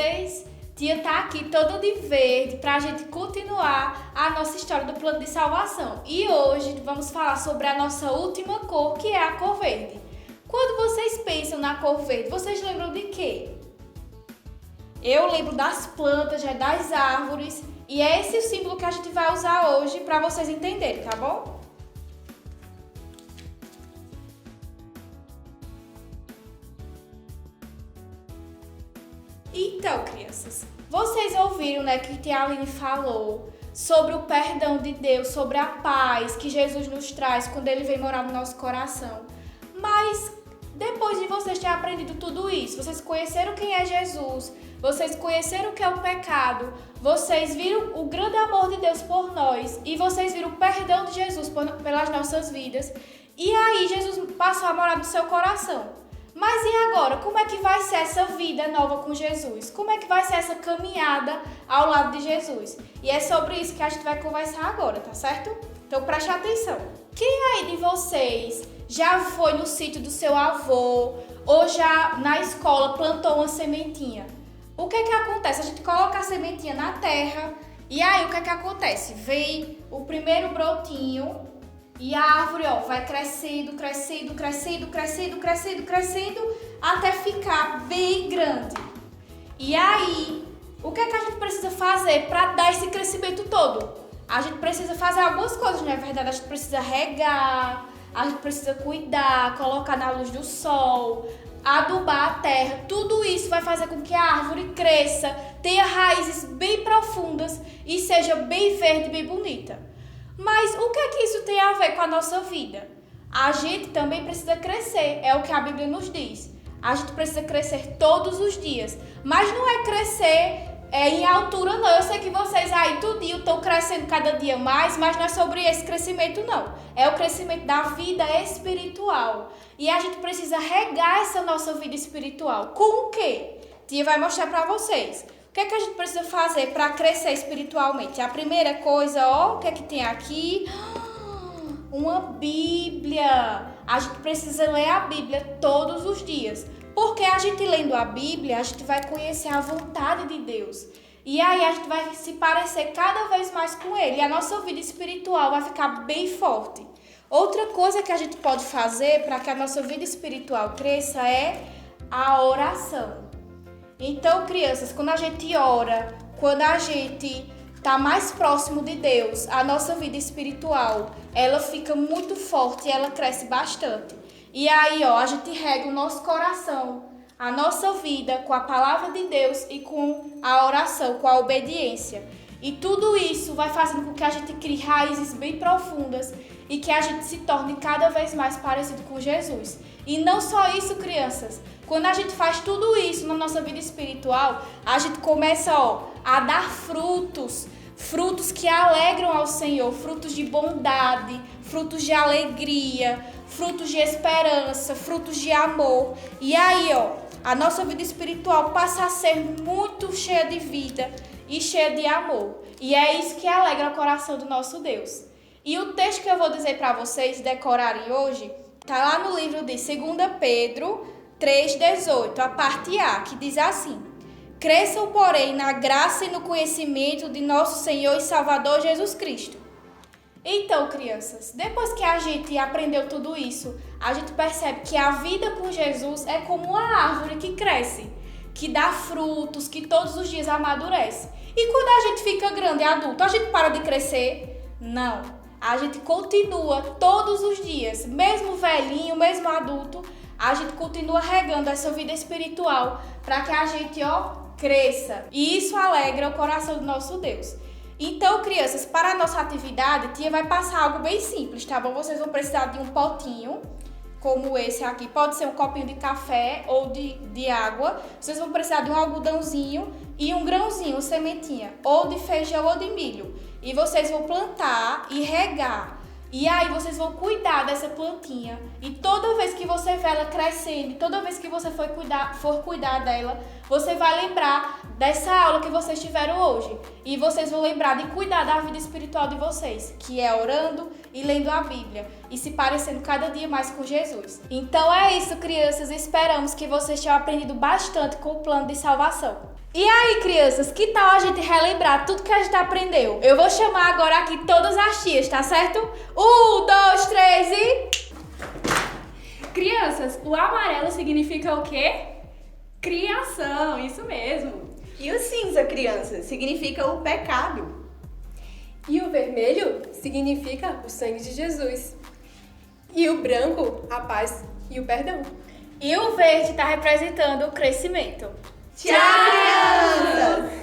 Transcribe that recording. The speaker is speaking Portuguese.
vocês? Tia tá aqui toda de verde para a gente continuar a nossa história do plano de salvação. E hoje vamos falar sobre a nossa última cor, que é a cor verde. Quando vocês pensam na cor verde, vocês lembram de quê? Eu lembro das plantas, das árvores, e é esse o símbolo que a gente vai usar hoje para vocês entenderem, tá bom? Então, crianças, vocês ouviram, né, que Tia Aline falou sobre o perdão de Deus, sobre a paz que Jesus nos traz quando Ele vem morar no nosso coração. Mas depois de vocês terem aprendido tudo isso, vocês conheceram quem é Jesus, vocês conheceram o que é o pecado, vocês viram o grande amor de Deus por nós e vocês viram o perdão de Jesus pelas nossas vidas. E aí Jesus passou a morar no seu coração. Mas e agora? Como é que vai ser essa vida nova com Jesus? Como é que vai ser essa caminhada ao lado de Jesus? E é sobre isso que a gente vai conversar agora, tá certo? Então preste atenção. Quem aí de vocês já foi no sítio do seu avô ou já na escola plantou uma sementinha? O que é que acontece? A gente coloca a sementinha na terra e aí o que é que acontece? Vem o primeiro brotinho. E a árvore, vai crescendo, crescendo, crescendo, crescendo, crescendo, crescendo, até ficar bem grande. E aí, o que é que a gente precisa fazer para dar esse crescimento todo? A gente precisa fazer algumas coisas, não é verdade? A gente precisa regar, a gente precisa cuidar, colocar na luz do sol, adubar a terra. Tudo isso vai fazer com que a árvore cresça, tenha raízes bem profundas e seja bem verde, bem bonita. Mas o que é que isso tem a ver com a nossa vida? A gente também precisa crescer, é o que a Bíblia nos diz. A gente precisa crescer todos os dias, mas não é crescer em altura não. Eu sei que vocês aí tudinho estão crescendo cada dia mais, mas não é sobre esse crescimento não. É o crescimento da vida espiritual. E a gente precisa regar essa nossa vida espiritual. Com o quê? Tia vai mostrar para vocês. O que é que a gente precisa fazer para crescer espiritualmente? A primeira coisa, o que é que tem aqui? Uma Bíblia. A gente precisa ler a Bíblia todos os dias. Porque a gente lendo a Bíblia, a gente vai conhecer a vontade de Deus. E aí a gente vai se parecer cada vez mais com Ele. E a nossa vida espiritual vai ficar bem forte. Outra coisa que a gente pode fazer para que a nossa vida espiritual cresça é a oração. Então, crianças, quando a gente ora, quando a gente está mais próximo de Deus, a nossa vida espiritual, ela fica muito forte e ela cresce bastante. E aí, a gente rega o nosso coração, a nossa vida com a palavra de Deus e com a oração, com a obediência. E tudo isso vai fazendo com que a gente crie raízes bem profundas e que a gente se torne cada vez mais parecido com Jesus. E não só isso, crianças. Quando a gente faz tudo isso na nossa vida espiritual, a gente começa, a dar frutos. Frutos que alegram ao Senhor, frutos de bondade, frutos de alegria, frutos de esperança, frutos de amor. E aí, a nossa vida espiritual passa a ser muito cheia de vida e cheia de amor. E é isso que alegra o coração do nosso Deus. E o texto que eu vou dizer para vocês decorarem hoje está lá no livro de 2 Pedro 3,18, a parte A, que diz assim: cresçam, porém, na graça e no conhecimento de nosso Senhor e Salvador Jesus Cristo. Então, crianças, depois que a gente aprendeu tudo isso, a gente percebe que a vida com Jesus é como uma árvore que cresce, que dá frutos, que todos os dias amadurece. E quando a gente fica grande e adulto, a gente para de crescer? Não. A gente continua todos os dias, mesmo velhinho, mesmo adulto, a gente continua regando essa vida espiritual para que a gente, cresça. E isso alegra o coração do nosso Deus. Então, crianças, para a nossa atividade, tia vai passar algo bem simples, tá bom? Vocês vão precisar de um potinho, como esse aqui. Pode ser um copinho de café ou de água. Vocês vão precisar de um algodãozinho e um grãozinho, uma sementinha, ou de feijão ou de milho. E vocês vão plantar e regar. E aí vocês vão cuidar dessa plantinha. E toda vez que você vê ela crescendo, toda vez que você for cuidar dela, você vai lembrar dessa aula que vocês tiveram hoje. E vocês vão lembrar de cuidar da vida espiritual de vocês, que é orando e lendo a Bíblia e se parecendo cada dia mais com Jesus. Então é isso, crianças. Esperamos que vocês tenham aprendido bastante com o plano de salvação. E aí, crianças, que tal a gente relembrar tudo que a gente aprendeu? Eu vou chamar agora aqui todas as tias, tá certo? 1, 2, 3 e... Crianças, o amarelo significa o quê? Criação, isso mesmo. E o cinza, criança, significa o pecado. E o vermelho significa o sangue de Jesus. E o branco, a paz e o perdão. E o verde está representando o crescimento. Tchau, crianças!